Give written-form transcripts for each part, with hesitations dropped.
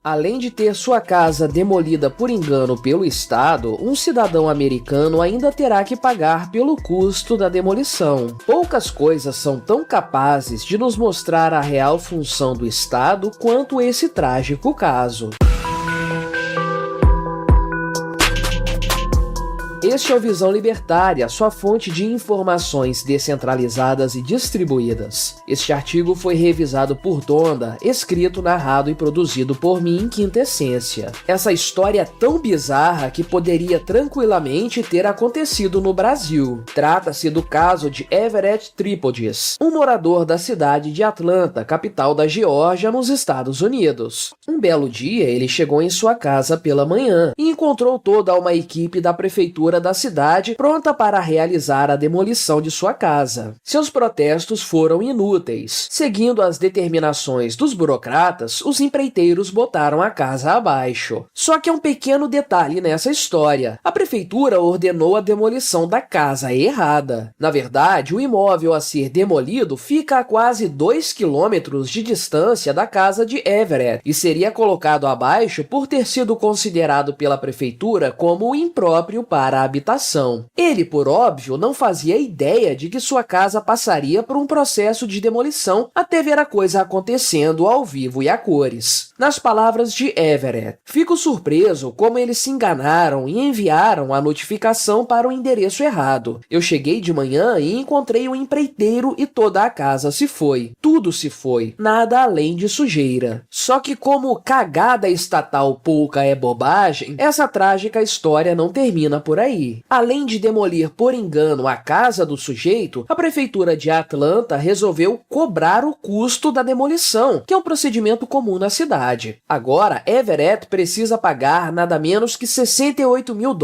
Além de ter sua casa demolida por engano pelo Estado, um cidadão americano ainda terá que pagar pelo custo da demolição. Poucas coisas são tão capazes de nos mostrar a real função do Estado quanto esse trágico caso. Este é o Visão Libertária, sua fonte de informações descentralizadas e distribuídas. Este artigo foi revisado por Donda, escrito, narrado e produzido por mim em quinta essência. Essa história é tão bizarra que poderia tranquilamente ter acontecido no Brasil. Trata-se do caso de Everett Tripodis, um morador da cidade de Atlanta, capital da Geórgia, nos Estados Unidos. Um belo dia, ele chegou em sua casa pela manhã e encontrou toda uma equipe da prefeitura da cidade pronta para realizar a demolição de sua casa. Seus protestos foram inúteis. Seguindo as determinações dos burocratas, os empreiteiros botaram a casa abaixo. Só que há um pequeno detalhe nessa história. A prefeitura ordenou a demolição da casa errada. Na verdade, o imóvel a ser demolido fica a quase 2 quilômetros de distância da casa de Everett e seria colocado abaixo por ter sido considerado pela prefeitura como impróprio para a habitação. Ele, por óbvio, não fazia ideia de que sua casa passaria por um processo de demolição até ver a coisa acontecendo ao vivo e a cores. Nas palavras de Everett, fico surpreso como eles se enganaram e enviaram a notificação para o endereço errado. Eu cheguei de manhã e encontrei o empreiteiro e toda a casa se foi. Tudo se foi, nada além de sujeira. Só que como cagada estatal pouca é bobagem, essa trágica história não termina por aí. Além de demolir por engano a casa do sujeito, a prefeitura de Atlanta resolveu cobrar o custo da demolição, que é um procedimento comum na cidade. Agora, Everett precisa pagar nada menos que $68 mil,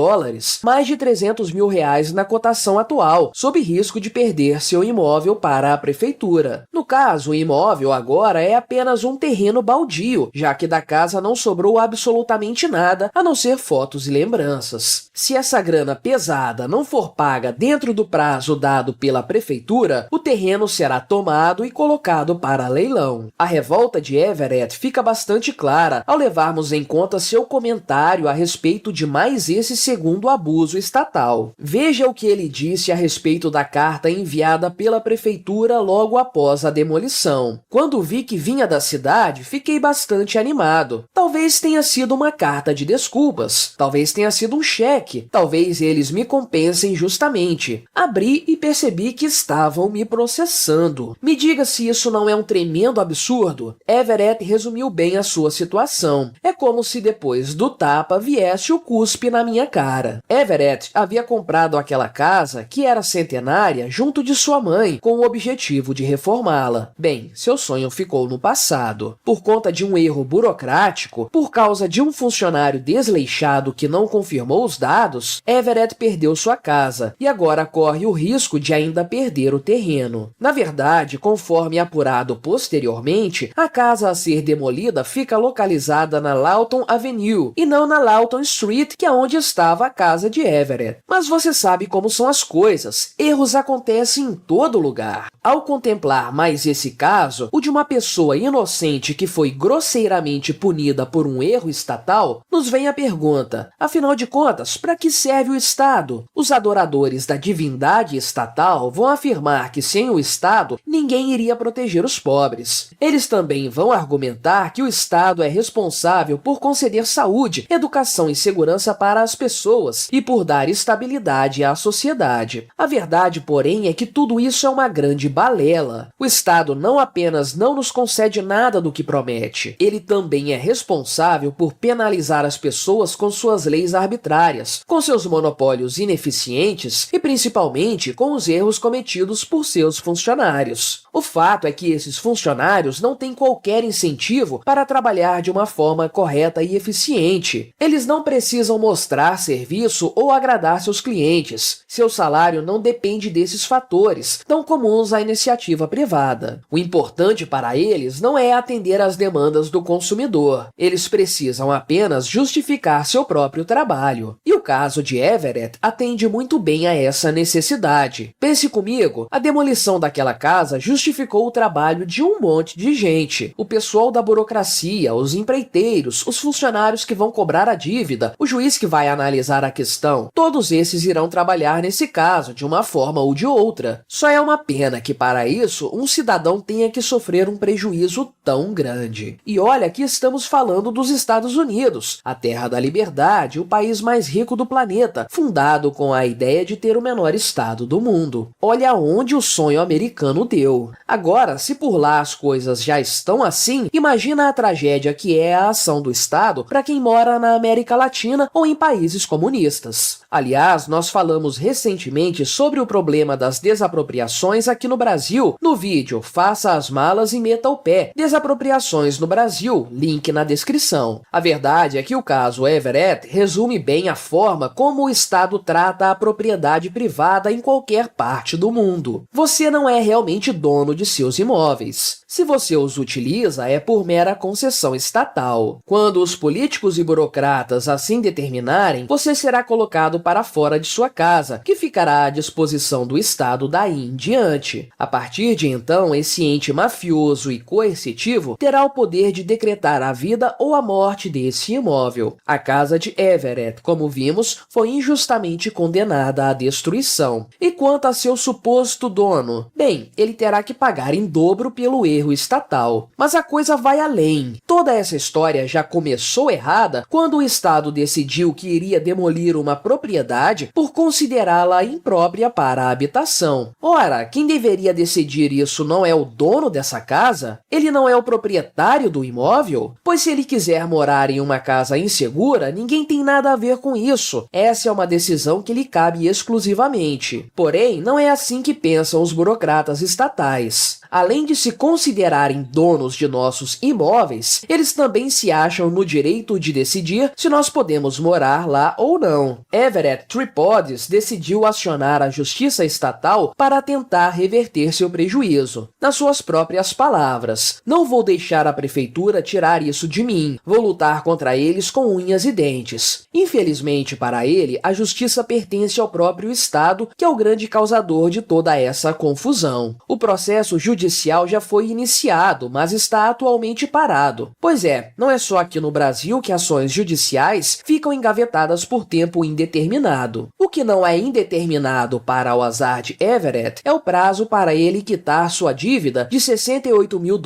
mais de R$300 mil na cotação atual, sob risco de perder seu imóvel para a prefeitura. No caso, o imóvel agora é apenas um terreno baldio, já que da casa não sobrou absolutamente nada, a não ser fotos e lembranças. Se essa grana pesada não for paga dentro do prazo dado pela prefeitura, o terreno será tomado e colocado para leilão. A revolta de Everett fica bastante clara ao levarmos em conta seu comentário a respeito de mais esse segundo abuso estatal. Veja o que ele disse a respeito da carta enviada pela prefeitura logo após a demolição. Quando vi que vinha da cidade, fiquei bastante animado. Talvez tenha sido uma carta de desculpas, talvez tenha sido um cheque, talvez eles me compensem justamente. Abri e percebi que estavam me processando. Me diga se isso não é um tremendo absurdo. Everett resumiu bem a sua situação. É como se depois do tapa viesse o cuspe na minha cara. Everett havia comprado aquela casa, que era centenária, junto de sua mãe, com o objetivo de reformá-la. Bem, seu sonho ficou no passado. Por conta de um erro burocrático, por causa de um funcionário desleixado que não confirmou os dados, Everett perdeu sua casa e agora corre o risco de ainda perder o terreno. Na verdade, conforme apurado posteriormente, a casa a ser demolida fica localizada na Lawton Avenue e não na Lawton Street, que é onde estava a casa de Everett. Mas você sabe como são as coisas, erros acontecem em todo lugar. Ao contemplar mais esse caso, o de uma pessoa inocente que foi grosseiramente punida por um erro estatal, nos vem a pergunta, afinal de contas, para que serve o Estado? Os adoradores da divindade estatal vão afirmar que sem o Estado, ninguém iria proteger os pobres. Eles também vão argumentar que o Estado é responsável por conceder saúde, educação e segurança para as pessoas e por dar estabilidade à sociedade. A verdade, porém, é que tudo isso é uma grande balela. O Estado não apenas não nos concede nada do que promete, ele também é responsável por penalizar as pessoas com suas leis arbitrárias, com seus monopólios ineficientes e principalmente com os erros cometidos por seus funcionários. O fato é que esses funcionários não têm qualquer incentivo para trabalhar de uma forma correta e eficiente. Eles não precisam mostrar serviço ou agradar seus clientes. Seu salário não depende desses fatores, tão comuns à iniciativa privada. O importante para eles não é atender às demandas do consumidor. Eles precisam apenas justificar seu próprio trabalho. E o caso de Everett atende muito bem a essa necessidade. Pense comigo, a demolição daquela casa justificou o trabalho de um monte de gente. O pessoal da burocracia, os empreiteiros, empregos, os funcionários que vão cobrar a dívida, o juiz que vai analisar a questão, todos esses irão trabalhar nesse caso de uma forma ou de outra. Só é uma pena que para isso um cidadão tenha que sofrer um prejuízo tão grande. E olha que estamos falando dos Estados Unidos, a terra da liberdade, o país mais rico do planeta, fundado com a ideia de ter o menor estado do mundo. Olha onde o sonho americano deu. Agora, se por lá as coisas já estão assim, imagina a tragédia que é a ação do Estado para quem mora na América Latina ou em países comunistas. Aliás, nós falamos recentemente sobre o problema das desapropriações aqui no Brasil, no vídeo Faça as Malas e Meta o Pé, Desapropriações no Brasil, link na descrição. A verdade é que o caso Everett resume bem a forma como o Estado trata a propriedade privada em qualquer parte do mundo. Você não é realmente dono de seus imóveis. Se você os utiliza, é por mera concessão estatal. Quando os políticos e burocratas assim determinarem, você será colocado para fora de sua casa, que ficará à disposição do Estado daí em diante. A partir de então, esse ente mafioso e coercitivo terá o poder de decretar a vida ou a morte desse imóvel. A casa de Everett, como vimos, foi injustamente condenada à destruição. E quanto a seu suposto dono? Bem, ele terá que pagar em dobro pelo erro estatal. Mas a coisa vai além. Toda essa história já começou errada quando o Estado decidiu que iria demolir uma propriedade por considerá-la imprópria para a habitação. Ora, quem deveria decidir isso não é o dono dessa casa? Ele não é o proprietário do imóvel? Pois se ele quiser morar em uma casa insegura, ninguém tem nada a ver com isso. Essa é uma decisão que lhe cabe exclusivamente. Porém, não é assim que pensam os burocratas estatais. Além de se considerarem donos de nossos imóveis, eles também se acham no direito de decidir se nós podemos morar lá ou não. Everett Tripodes decidiu acionar a justiça estatal para tentar reverter seu prejuízo. Nas suas próprias palavras, não vou deixar a prefeitura tirar isso de mim, vou lutar contra eles com unhas e dentes. Infelizmente para ele, a justiça pertence ao próprio Estado, que é o grande causador de toda essa confusão. O processo judicial já foi iniciado, mas está atualmente parado. Pois é, não é só aqui no Brasil que ações judiciais ficam engavetadas por tempo indeterminado. O que não é indeterminado para o azar de Everett é o prazo para ele quitar sua dívida de $68 mil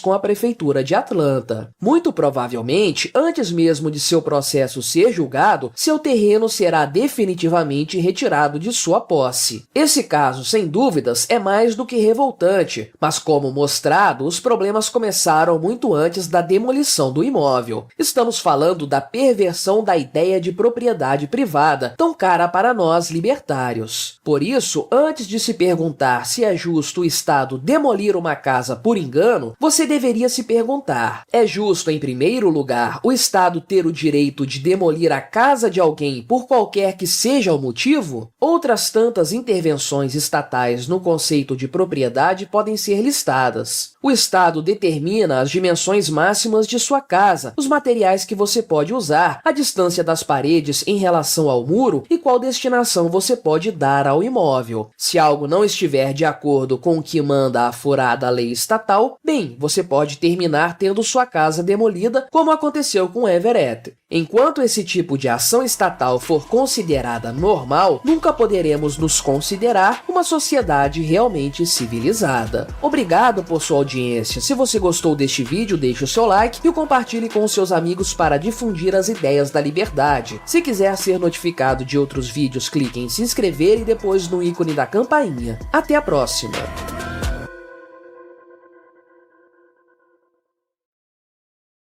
com a prefeitura de Atlanta. Muito provavelmente, antes mesmo de seu processo ser julgado, seu terreno será definitivamente retirado de sua posse. Esse caso, sem dúvidas, é mais do que revoltante, mas como mostrado, os problemas começaram muito antes da demolição do imóvel. Estamos falando da perversão da ideia de propriedade privada, tão cara para nós libertários. Por isso, antes de se perguntar se é justo o Estado demolir uma casa por engano, você deveria se perguntar: é justo, em primeiro lugar, o Estado ter o direito de demolir a casa de alguém por qualquer que seja o motivo? Outras tantas intervenções estatais no conceito de propriedade podem ser listadas. O Estado determina as dimensões máximas de sua casa, os materiais que você pode usar, a distância das paredes em relação ao muro e qual destinação você pode dar ao imóvel. Se algo não estiver de acordo com o que manda a furada lei estatal, bem, você pode terminar tendo sua casa demolida, como aconteceu com Everett. Enquanto esse tipo de ação estatal for considerada normal, nunca poderemos nos considerar uma sociedade realmente civilizada. Obrigado por sua audiência. Se você gostou deste vídeo, deixe o seu like e o compartilhe com os seus amigos para difundir as ideias da liberdade. Se quiser ser notificado de outros vídeos, clique em se inscrever e depois no ícone da campainha. Até a próxima!